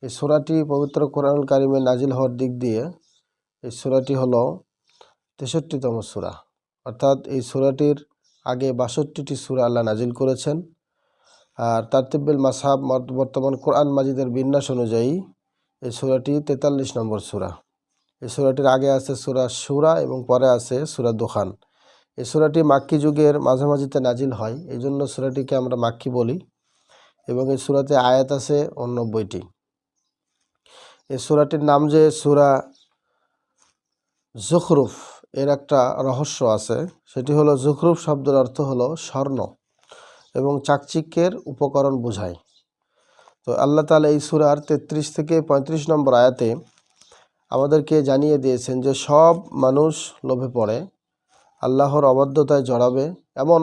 এই সূরাটি পবিত্র কোরআনুল কারিমে নাজিল হওয়ার দিক দিয়ে এই সূরাটি হলো ৬৩তম সূরা, অর্থাৎ এই সূরাটির আগে ৬২টি সূরা আল্লাহ নাজিল করেছেন। আর তারতিবুল মাসহাব বর্তমান কোরআন মাজিদের বিন্যাস অনুযায়ী এই সূরাটি ৪৩ নম্বর সূরা। এই সূরাটির আগে আছে সূরা শুরা এবং পরে আছে সূরা দুখান। এই সূরাটি মাক্কি যুগের মাঝামাঝিতে নাজিল হয়, এই জন্য সূরাটিকে আমরা মাক্কি বলি এবং এই সূরাতে আয়াত আছে ৮৯টি। এই সূরাটির নাম যে সূরা যুখরুফ, এর একটা রহস্য আছে। সেটি হলো যুখরুফ শব্দের অর্থ হলো স্বর্ণ এবং চাকচিক্যের উপকরণ বোঝায়। তো আল্লাহ তাআলা এই সূরার ৩৩ থেকে ৩৫ নম্বর আয়াতে আমাদেরকে জানিয়ে দিয়েছেন যে সব মানুষ লোভে পড়ে, আল্লাহর অবাধ্যতায় জড়াবে, এমন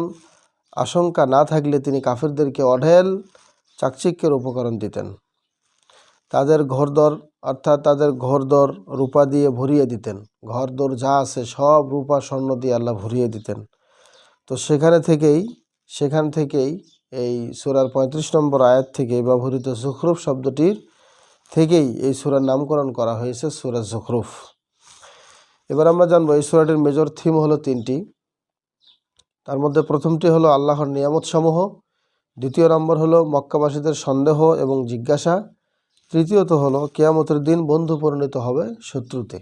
আশঙ্কা না থাকলে তিনি কাফিরদেরকে অঢেল চাকচিক্যের উপকরণ দিতেন। তাদের ঘরদর অর্থাৎ তাদের ঘরদর রূপা দিয়ে ভরিয়ে দিতেন। ঘরদর যা আছে সব রূপা স্বর্ণ দিয়ে আল্লাহ ভরিয়ে দিতেন। তো সেখান থেকেই এই সূরার ৩৫ নম্বর আয়াত থেকে ব্যবহৃত যুখরুফ শব্দটির থেকেই এই সূরার নামকরণ করা হয়েছে সূরা যুখরুফ। এবার আমরা জানবো এই সূরাটির মেজর থিম হলো ৩টি। তার মধ্যে প্রথমটি হলো আল্লাহর নিয়ামতসমূহ, দ্বিতীয় নম্বর হলো মক্কাবাসীদের সন্দেহ এবং জিজ্ঞাসা, তৃতীয়ত হলো কিয়ামতের দিন বন্ধু পরিণত হবে শত্রুতে।